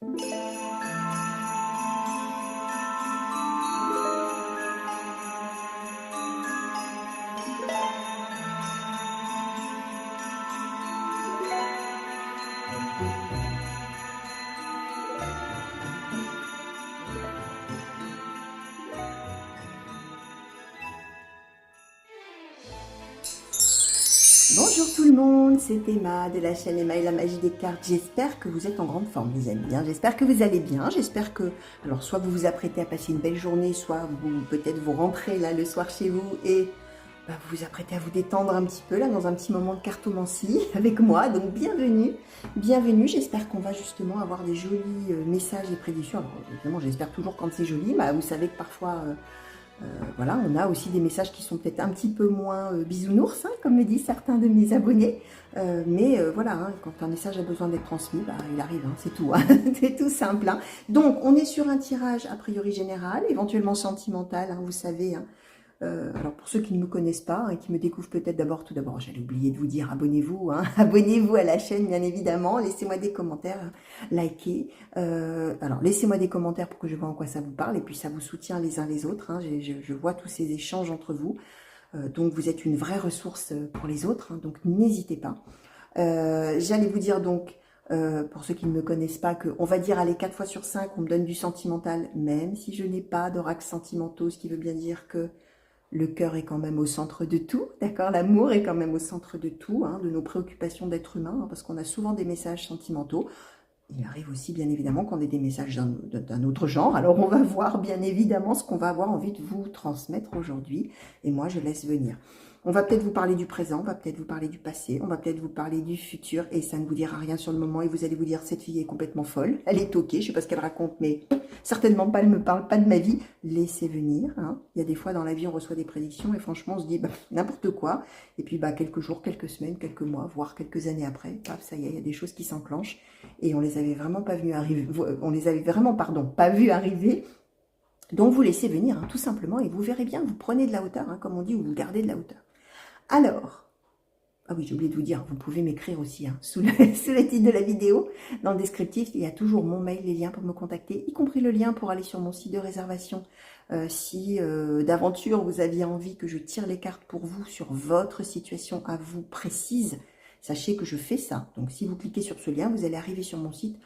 Bonjour tout le monde, c'est Emma de la chaîne Emma et la magie des cartes. J'espère que vous êtes en grande forme les amis, j'espère que vous allez bien, j'espère que, alors soit vous vous apprêtez à passer une belle journée, soit peut-être vous rentrez là le soir chez vous et vous vous apprêtez à vous détendre un petit peu là dans un petit moment de cartomancie avec moi, donc bienvenue, bienvenue, j'espère qu'on va justement avoir des jolis messages et prédictions. Alors évidemment j'espère toujours quand c'est joli, vous savez que parfois... voilà, on a aussi des messages qui sont peut-être un petit peu moins bisounours, comme me disent certains de mes abonnés. Voilà, quand un message a besoin d'être transmis, il arrive, c'est tout. C'est tout simple. Donc, on est sur un tirage a priori général, éventuellement sentimental, vous savez. Alors pour ceux qui ne me connaissent pas et qui me découvrent peut-être tout d'abord, j'allais oublier de vous dire abonnez-vous, abonnez-vous à la chaîne bien évidemment, laissez-moi des commentaires, likez, alors laissez-moi des commentaires pour que je vois en quoi ça vous parle et puis ça vous soutient les uns les autres, je vois tous ces échanges entre vous, donc vous êtes une vraie ressource pour les autres, donc n'hésitez pas. J'allais vous dire donc, pour ceux qui ne me connaissent pas, qu'on va dire allez 4 fois sur 5 on me donne du sentimental, même si je n'ai pas d'oracle sentimentaux, ce qui veut bien dire que le cœur est quand même au centre de tout, d'accord? L'amour est quand même au centre de tout, de nos préoccupations d'être humain, parce qu'on a souvent des messages sentimentaux. Il arrive aussi, bien évidemment, qu'on ait des messages d'un autre genre. Alors, on va voir, bien évidemment, ce qu'on va avoir envie de vous transmettre aujourd'hui. Et moi, je laisse venir. On va peut-être vous parler du présent, on va peut-être vous parler du passé, on va peut-être vous parler du futur, et ça ne vous dira rien sur le moment, et vous allez vous dire, cette fille est complètement folle, elle est toquée, je ne sais pas ce qu'elle raconte, mais certainement pas, elle ne me parle pas de ma vie. Laissez venir, Il y a des fois, dans la vie, on reçoit des prédictions, et franchement, on se dit, n'importe quoi, et puis, quelques jours, quelques semaines, quelques mois, voire quelques années après, ça y est, il y a des choses qui s'enclenchent, et on les avait vraiment pas vu arriver, pas vu arriver. Donc vous laissez venir, tout simplement, et vous verrez bien, vous prenez de la hauteur, comme on dit, ou vous gardez de la hauteur. Alors, ah oui, j'ai oublié de vous dire, vous pouvez m'écrire aussi, sous le titre de la vidéo, dans le descriptif, il y a toujours mon mail, les liens pour me contacter, y compris le lien pour aller sur mon site de réservation. Si d'aventure vous aviez envie que je tire les cartes pour vous sur votre situation à vous précise, sachez que je fais ça. Donc si vous cliquez sur ce lien, vous allez arriver sur mon site.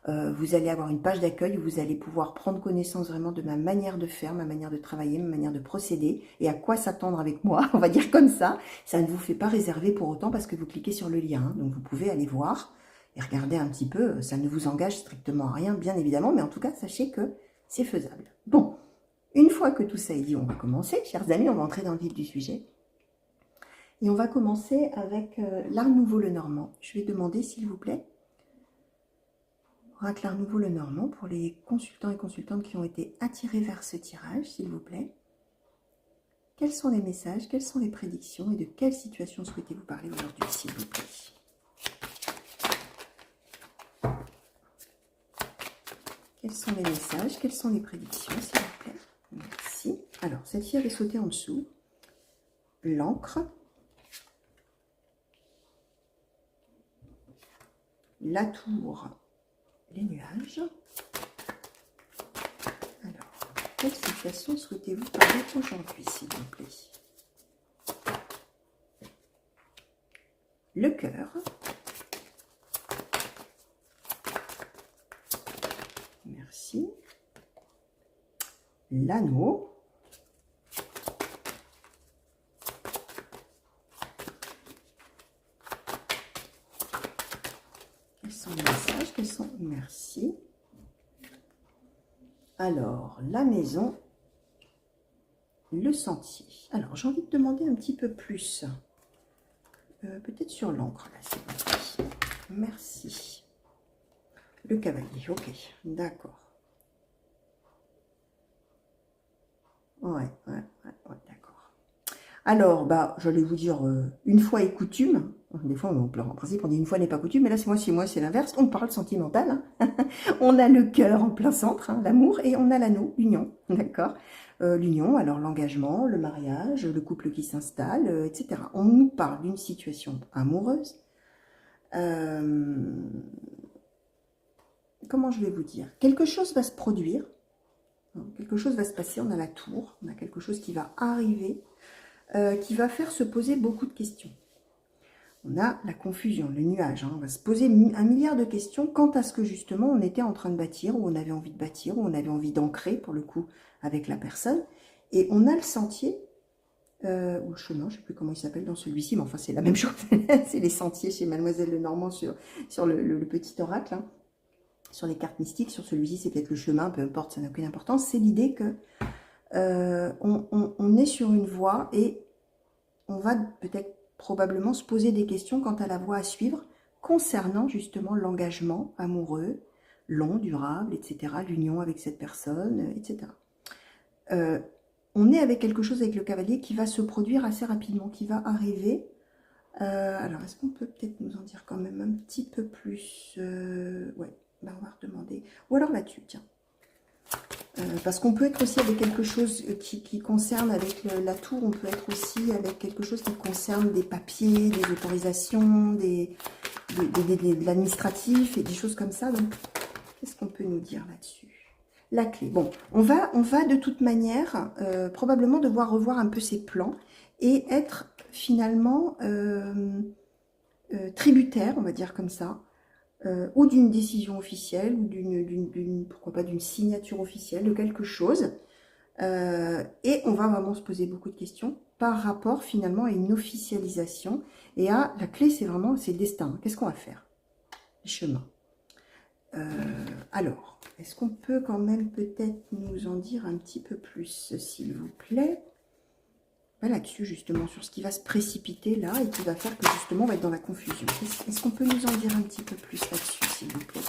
Vous allez avoir une page d'accueil où vous allez pouvoir prendre connaissance vraiment de ma manière de faire, ma manière de travailler, ma manière de procéder et à quoi s'attendre avec moi, on va dire comme ça. Ça ne vous fait pas réserver pour autant parce que vous cliquez sur le lien. Donc vous pouvez aller voir et regarder un petit peu. Ça ne vous engage strictement à rien, bien évidemment, mais en tout cas, sachez que c'est faisable. Bon, une fois que tout ça est dit, on va commencer. Chers amis, on va entrer dans le vif du sujet. Et on va commencer avec l'Art Nouveau le Normand. Je vais demander, s'il vous plaît, Oracle Art Nouveau le Normand, pour les consultants et consultantes qui ont été attirés vers ce tirage, s'il vous plaît. Quels sont les messages, quelles sont les prédictions et de quelle situation souhaitez-vous parler aujourd'hui, s'il vous plaît? Quels sont les messages, quelles sont les prédictions, s'il vous plaît? Merci. Alors, cette fille avait sauté en dessous. L'encre. La tour. Les nuages. Alors, quelle situation souhaitez-vous parler aujourd'hui, s'il vous plaît? Le cœur. Merci. L'anneau. Quels sont les messages? Quels sont... Merci. Alors, la maison, le sentier. Alors, j'ai envie de demander un petit peu plus. Peut-être sur l'encre, là, s'il vous plaît. Merci. Le cavalier, ok, d'accord. Ouais, d'accord. Alors, j'allais vous dire, une fois est coutume. Des fois, en principe, on dit une fois n'est pas coutume, mais là, c'est moi, c'est l'inverse. On parle sentimental. On a le cœur en plein centre, l'amour, et on a l'anneau, l'union, d'accord? L'union, alors l'engagement, le mariage, le couple qui s'installe, etc. On nous parle d'une situation amoureuse. comment je vais vous dire? Quelque chose va se produire, hein, quelque chose va se passer, on a la tour, on a quelque chose qui va arriver, qui va faire se poser beaucoup de questions. On a la confusion, le nuage, hein, on va se poser un milliard de questions quant à ce que justement on était en train de bâtir, ou on avait envie de bâtir, ou on avait envie d'ancrer pour le coup avec la personne. Et on a le sentier, ou le chemin, je ne sais plus comment il s'appelle dans celui-ci, mais enfin c'est la même chose, c'est les sentiers chez Mademoiselle Lenormand sur le petit oracle, hein. Sur les cartes mystiques, sur celui-ci c'est peut-être le chemin, peu importe, ça n'a aucune importance. C'est l'idée que on est sur une voie et on va peut-être probablement se poser des questions quant à la voie à suivre concernant justement l'engagement amoureux, long, durable, etc., l'union avec cette personne, etc. On est avec quelque chose avec le cavalier qui va se produire assez rapidement, qui va arriver. Alors, est-ce qu'on peut peut-être nous en dire quand même un petit peu plus? Ouais, ben on va redemander. Ou alors là-dessus, tiens. Parce qu'on peut être aussi avec quelque chose qui concerne, avec la tour, on peut être aussi avec quelque chose qui concerne des papiers, des autorisations, de l'administratif et des choses comme ça. Donc, qu'est-ce qu'on peut nous dire là-dessus? La clé. Bon, on va de toute manière probablement devoir revoir un peu ses plans et être finalement tributaire, on va dire comme ça, ou d'une décision officielle, ou pourquoi pas d'une signature officielle, de quelque chose. Et on va vraiment se poser beaucoup de questions par rapport finalement à une officialisation. Et à la clé, c'est vraiment, c'est le destin. Qu'est-ce qu'on va faire? Les chemins. Alors, est-ce qu'on peut quand même peut-être nous en dire un petit peu plus, s'il vous plaît? Là-dessus, justement, sur ce qui va se précipiter là et qui va faire que justement on va être dans la confusion. Est-ce qu'on peut nous en dire un petit peu plus là-dessus, s'il vous plaît?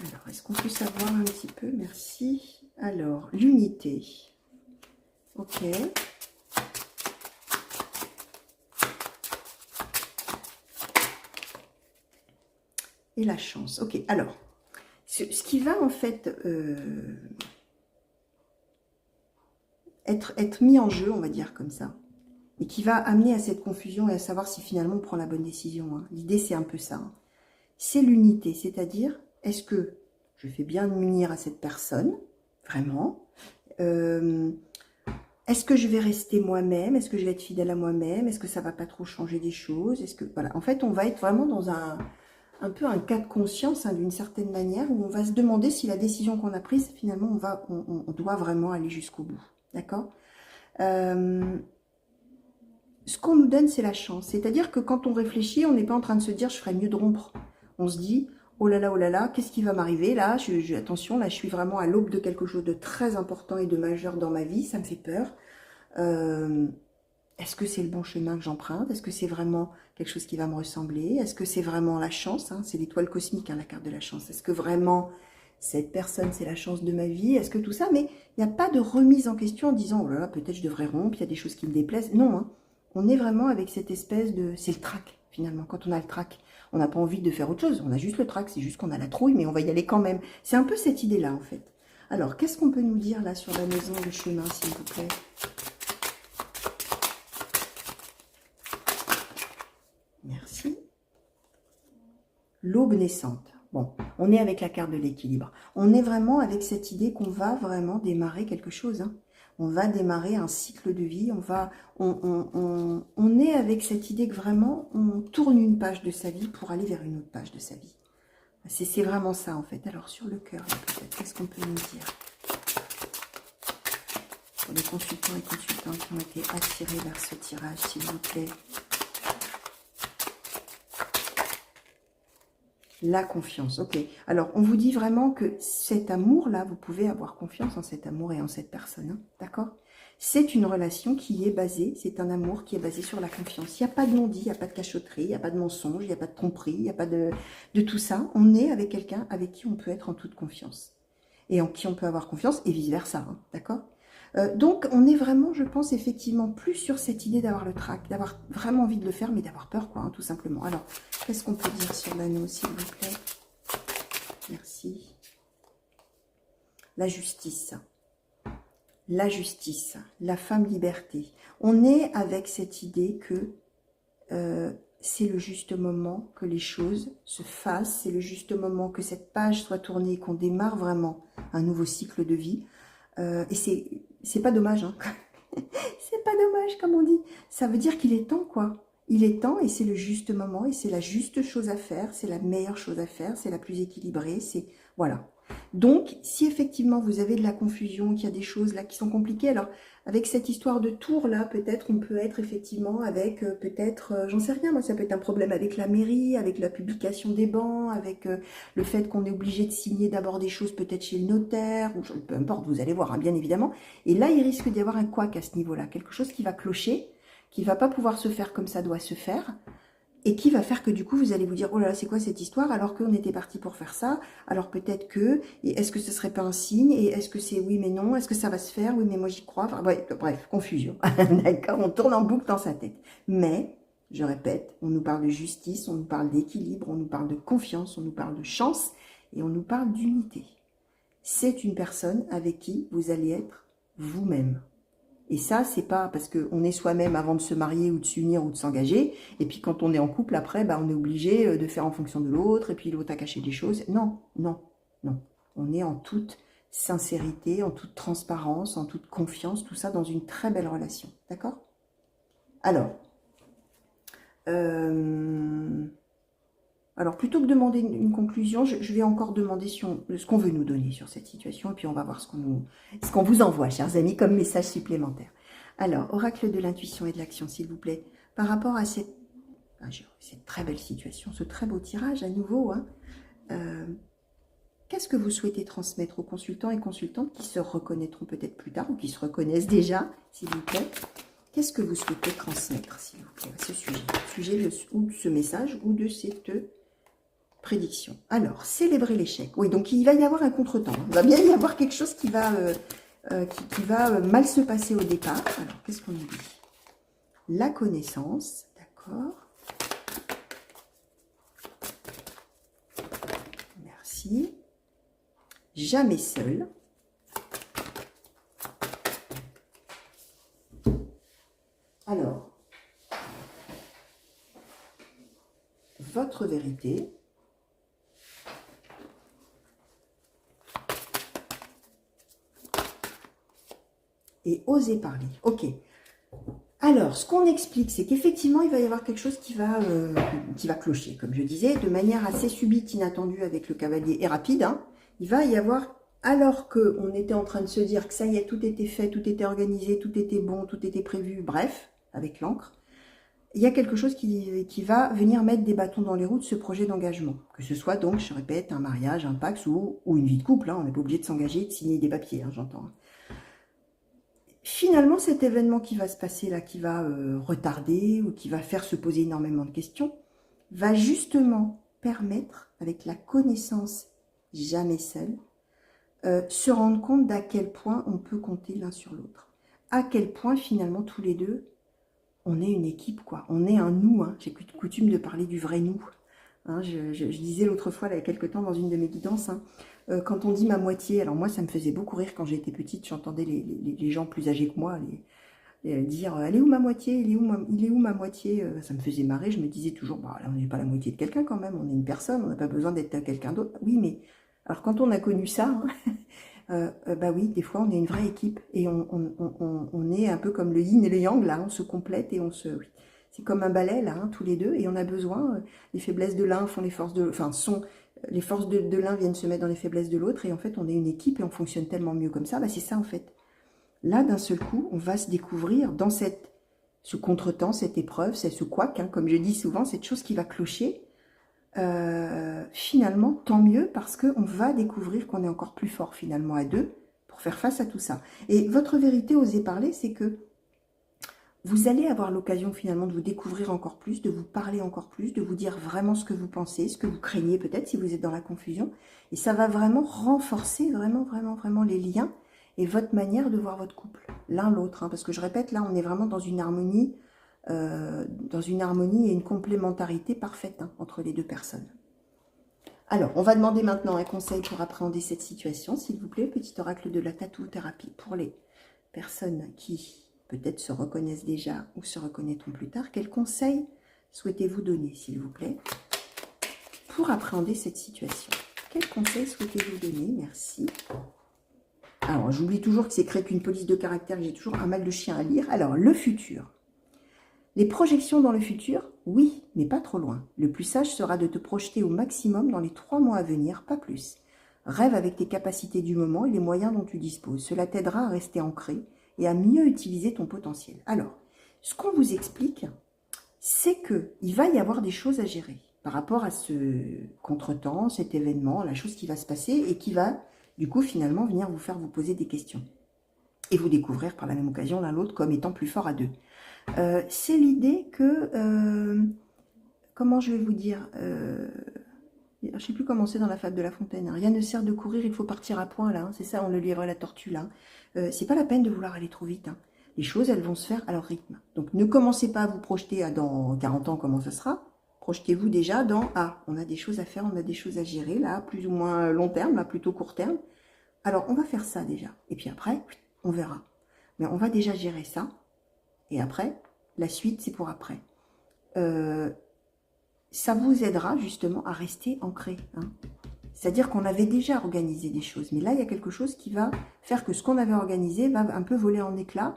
Alors, est-ce qu'on peut savoir un petit peu? Merci. Alors, l'unité. Ok. Et la chance. Ok, alors, ce qui va en fait être mis en jeu, on va dire comme ça, et qui va amener à cette confusion et à savoir si finalement on prend la bonne décision, hein. L'idée, c'est un peu ça, hein. C'est l'unité, c'est-à-dire, est-ce que je fais bien de m'unir à cette personne, vraiment? Est-ce que je vais rester moi-même? Est-ce que je vais être fidèle à moi-même? Est-ce que ça va pas trop changer des choses? Est-ce que, voilà, en fait, on va être vraiment dans un peu un cas de conscience, hein, d'une certaine manière, où on va se demander si la décision qu'on a prise, finalement, on doit vraiment aller jusqu'au bout. D'accord? Ce qu'on nous donne, c'est la chance. C'est-à-dire que quand on réfléchit, on n'est pas en train de se dire « je ferais mieux de rompre ». On se dit « oh là là, qu'est-ce qui va m'arriver là? Attention, là, je suis vraiment à l'aube de quelque chose de très important et de majeur dans ma vie, ça me fait peur. Est-ce que c'est le bon chemin que j'emprunte? Est-ce que c'est vraiment quelque chose qui va me ressembler? Est-ce que c'est vraiment la chance, hein? C'est l'étoile cosmique, hein, la carte de la chance. Est-ce que vraiment cette personne, c'est la chance de ma vie? Est-ce que tout ça? Mais il n'y a pas de remise en question en disant « oh là là, peut-être je devrais rompre, il y a des choses qui me déplaisent ». Non, hein. On est vraiment avec cette espèce de... C'est le trac, finalement. Quand on a le trac, on n'a pas envie de faire autre chose. On a juste le trac, c'est juste qu'on a la trouille, mais on va y aller quand même. C'est un peu cette idée-là, en fait. Alors, qu'est-ce qu'on peut nous dire, là, sur la maison, le chemin, s'il vous plaît? Merci. L'aube naissante. Bon, on est avec la carte de l'équilibre. On est vraiment avec cette idée qu'on va vraiment démarrer quelque chose, hein. On va démarrer un cycle de vie. On est avec cette idée que vraiment, on tourne une page de sa vie pour aller vers une autre page de sa vie. C'est vraiment ça, en fait. Alors, sur le cœur, peut-être, qu'est-ce qu'on peut nous dire? Pour les consultants et consultantes qui ont été attirés vers ce tirage, s'il vous plaît. La confiance, ok. Alors, on vous dit vraiment que cet amour-là, vous pouvez avoir confiance en cet amour et en cette personne, hein, d'accord? C'est une relation qui est basée, c'est un amour qui est basé sur la confiance. Il n'y a pas de non-dit, il n'y a pas de cachotterie, il n'y a pas de mensonge, il n'y a pas de tromperie, il n'y a pas de tout ça. On est avec quelqu'un avec qui on peut être en toute confiance. Et en qui on peut avoir confiance, et vice-versa, hein, d'accord? Donc, on est vraiment, je pense, effectivement, plus sur cette idée d'avoir le trac, d'avoir vraiment envie de le faire, mais d'avoir peur, quoi, hein, tout simplement. Alors, qu'est-ce qu'on peut dire sur l'anneau, s'il vous plaît? Merci. La justice. la justice, la femme liberté. On est avec cette idée que c'est le juste moment que les choses se fassent, c'est le juste moment que cette page soit tournée, qu'on démarre vraiment un nouveau cycle de vie. Et c'est pas dommage, hein. C'est pas dommage, comme on dit. Ça veut dire qu'il est temps, quoi. Il est temps et c'est le juste moment et c'est la juste chose à faire, c'est la meilleure chose à faire, c'est la plus équilibrée, c'est... Voilà. Donc, si effectivement vous avez de la confusion, qu'il y a des choses là qui sont compliquées, alors avec cette histoire de tour là, peut-être on peut être effectivement avec, j'en sais rien, moi ça peut être un problème avec la mairie, avec la publication des bans, avec le fait qu'on est obligé de signer d'abord des choses peut-être chez le notaire, ou peu importe, vous allez voir, hein, bien évidemment. Et là, il risque d'y avoir un couac à ce niveau-là, quelque chose qui va clocher, qui va pas pouvoir se faire comme ça doit se faire, et qui va faire que du coup, vous allez vous dire, oh là là, c'est quoi cette histoire, alors qu'on était parti pour faire ça, alors peut-être que, et est-ce que ce serait pas un signe, et est-ce que c'est oui mais non, est-ce que ça va se faire, oui mais moi j'y crois, enfin, bref, confusion, d'accord, on tourne en boucle dans sa tête. Mais, je répète, on nous parle de justice, on nous parle d'équilibre, on nous parle de confiance, on nous parle de chance, et on nous parle d'unité. C'est une personne avec qui vous allez être vous-même. Et ça, c'est pas parce qu'on est soi-même avant de se marier ou de s'unir ou de s'engager. Et puis quand on est en couple, après, on est obligé de faire en fonction de l'autre. Et puis l'autre a caché des choses. Non, non, non. On est en toute sincérité, en toute transparence, en toute confiance. Tout ça dans une très belle relation. D'accord? Alors, plutôt que de demander une conclusion, je vais encore demander ce qu'on veut nous donner sur cette situation, et puis on va voir ce qu'on vous envoie, chers amis, comme message supplémentaire. Alors, oracle de l'intuition et de l'action, s'il vous plaît, par rapport à cette très belle situation, ce très beau tirage à nouveau, hein, qu'est-ce que vous souhaitez transmettre aux consultants et consultantes qui se reconnaîtront peut-être plus tard, ou qui se reconnaissent déjà, s'il vous plaît? Qu'est-ce que vous souhaitez transmettre, s'il vous plaît, à ce sujet ou de ce message, ou de cette prédiction? Alors, célébrer l'échec. Oui, donc il va y avoir un contretemps. Il va bien y avoir quelque chose qui va mal se passer au départ. Alors, qu'est-ce qu'on dit? La connaissance, d'accord. Merci. Jamais seul. Alors, votre vérité. Et oser parler. Ok. Alors, ce qu'on explique, c'est qu'effectivement, il va y avoir quelque chose qui va clocher, comme je disais, de manière assez subite, inattendue avec le cavalier et rapide. Hein. Il va y avoir, alors qu'on était en train de se dire que ça y est, tout était fait, tout était organisé, tout était bon, tout était prévu, bref, avec l'encre, il y a quelque chose qui va venir mettre des bâtons dans les roues de ce projet d'engagement. Que ce soit donc, je répète, un mariage, un pax ou une vie de couple. Hein. On n'est pas obligé de s'engager, de signer des papiers, hein, j'entends. Finalement, cet événement qui va se passer là, qui va retarder ou qui va faire se poser énormément de questions, va justement permettre, avec la connaissance jamais seule, se rendre compte d'à quel point on peut compter l'un sur l'autre. À quel point finalement tous les deux, on est une équipe, quoi. On est un nous. Hein. J'ai coutume de parler du vrai nous. Hein, je disais l'autre fois, là, il y a quelques temps, dans une de mes guidances, hein, quand on dit ma moitié, alors moi ça me faisait beaucoup rire quand j'étais petite, j'entendais les gens plus âgés que moi dire elle est où ma moitié, il est où ma moitié, ça me faisait marrer, je me disais toujours, bah là on n'est pas la moitié de quelqu'un quand même, on est une personne, on n'a pas besoin d'être quelqu'un d'autre. Oui, mais alors quand on a connu ça, hein, bah oui, des fois on est une vraie équipe et on est un peu comme le yin et le yang, là, on se complète et on se... Oui. C'est comme un balai, là, hein, tous les deux, et on a besoin, les faiblesses de l'un font les forces de... Enfin, les forces de l'un viennent se mettre dans les faiblesses de l'autre, et en fait, on est une équipe et on fonctionne tellement mieux comme ça. Bah, c'est ça, en fait. Là, d'un seul coup, on va se découvrir dans ce contretemps, cette épreuve, c'est ce couac, hein, comme je dis souvent, cette chose qui va clocher. Finalement, tant mieux, parce qu'on va découvrir qu'on est encore plus fort, finalement, à deux, pour faire face à tout ça. Et votre vérité, oser parler, c'est que vous allez avoir l'occasion finalement de vous découvrir encore plus, de vous parler encore plus, de vous dire vraiment ce que vous pensez, ce que vous craignez peut-être si vous êtes dans la confusion. Et ça va vraiment renforcer vraiment les liens et votre manière de voir votre couple, l'un l'autre. Hein, parce que je répète, là on est vraiment dans une harmonie et une complémentarité parfaite, hein, entre les deux personnes. Alors, on va demander maintenant un conseil pour appréhender cette situation, s'il vous plaît, petit oracle de la tatou-thérapie pour les personnes qui peut-être se reconnaissent déjà ou se reconnaîtront plus tard, quels conseils souhaitez-vous donner, s'il vous plaît, pour appréhender cette situation? Quels conseils souhaitez-vous donner? Merci. Alors, j'oublie toujours que c'est créé qu'une police de caractère, j'ai toujours un mal de chien à lire. Alors, le futur. Les projections dans le futur, oui, mais pas trop loin. Le plus sage sera de te projeter au maximum dans les 3 mois à venir, pas plus. Rêve avec tes capacités du moment et les moyens dont tu disposes. Cela t'aidera à rester ancré et à mieux utiliser ton potentiel. Alors, ce qu'on vous explique, c'est qu'il va y avoir des choses à gérer par rapport à ce contretemps, cet événement, la chose qui va se passer et qui va, du coup, finalement, venir vous faire vous poser des questions. Et vous découvrir par la même occasion l'un l'autre comme étant plus fort à deux. C'est l'idée que, comment je vais vous dire, je ne sais plus comment c'est dans la fable de La Fontaine, hein. Rien ne sert de courir, il faut partir à point, là, hein. C'est ça, on le livre la tortue, là. C'est pas la peine de vouloir aller trop vite, hein. Les choses, elles vont se faire à leur rythme. Donc, ne commencez pas à vous projeter à dans 40 ans comment ça sera. Projetez-vous déjà dans, on a des choses à faire, on a des choses à gérer, là, plus ou moins long terme, là, plutôt court terme. Alors, on va faire ça déjà. Et puis après, on verra. Mais on va déjà gérer ça. Et après, la suite, c'est pour après. Ça vous aidera justement à rester ancré, hein. C'est-à-dire qu'on avait déjà organisé des choses. Mais là, il y a quelque chose qui va faire que ce qu'on avait organisé va un peu voler en éclats.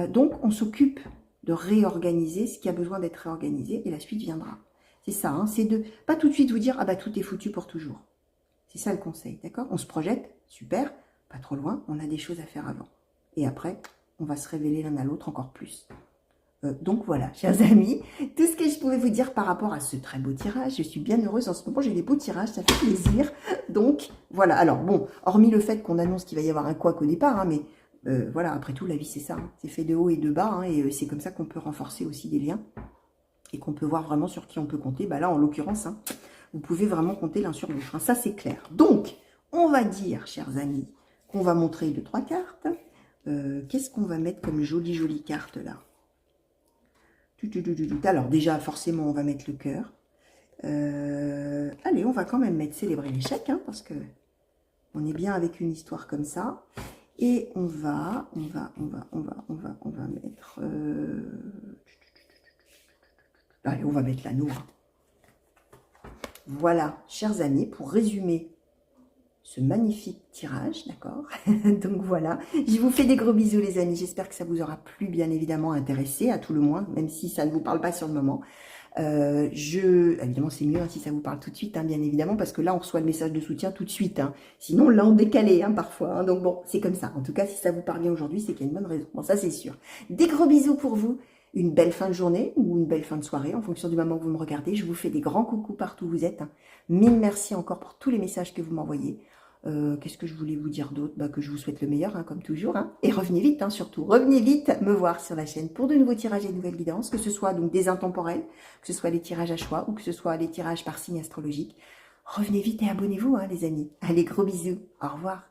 Donc, on s'occupe de réorganiser ce qui a besoin d'être réorganisé. Et la suite viendra. C'est ça, hein, c'est de pas tout de suite vous dire « Ah bah tout est foutu pour toujours ». C'est ça le conseil, d'accord? On se projette, super, pas trop loin, on a des choses à faire avant. Et après, on va se révéler l'un à l'autre encore plus. Donc voilà, chers amis, tout ce que je pouvais vous dire par rapport à ce très beau tirage. Je suis bien heureuse en ce moment, j'ai des beaux tirages, ça fait plaisir. Donc voilà, alors bon, hormis le fait qu'on annonce qu'il va y avoir un couac au départ, hein, mais voilà, après tout, la vie c'est ça, hein, c'est fait de haut et de bas, hein, et c'est comme ça qu'on peut renforcer aussi des liens, et qu'on peut voir vraiment sur qui on peut compter. Bah là, en l'occurrence, hein, vous pouvez vraiment compter l'un sur l'autre, hein, ça c'est clair. Donc, on va dire, chers amis, qu'on va montrer 2-3 cartes. Qu'est-ce qu'on va mettre comme jolie carte là? Alors déjà, forcément, on va mettre le cœur. Allez, on va quand même mettre célébrer l'échec, hein, parce que on est bien avec une histoire comme ça. Et on va mettre... Allez, on va mettre l'anneau. Voilà, chers amis, pour résumer ce magnifique tirage, d'accord? Donc voilà, je vous fais des gros bisous les amis, j'espère que ça vous aura plu, bien évidemment intéressé, à tout le moins, même si ça ne vous parle pas sur le moment. Évidemment c'est mieux, hein, si ça vous parle tout de suite, hein, bien évidemment, parce que là on reçoit le message de soutien tout de suite, hein. Sinon là on décalé, hein, parfois, hein. Donc bon, c'est comme ça. En tout cas, si ça vous parle bien aujourd'hui, c'est qu'il y a une bonne raison, bon ça c'est sûr. Des gros bisous pour vous, une belle fin de journée ou une belle fin de soirée, en fonction du moment que vous me regardez. Je vous fais des grands coucous partout où vous êtes, hein. Mille merci encore pour tous les messages que vous m'envoyez. Qu'est-ce que je voulais vous dire d'autre? Bah, que je vous souhaite le meilleur, hein, comme toujours, hein. Et revenez vite, hein, surtout. Revenez vite me voir sur la chaîne pour de nouveaux tirages et de nouvelles guidances, que ce soit donc des intemporels, que ce soit les tirages à choix ou que ce soit les tirages par signe astrologique. Revenez vite et abonnez-vous, hein, les amis. Allez, gros bisous. Au revoir.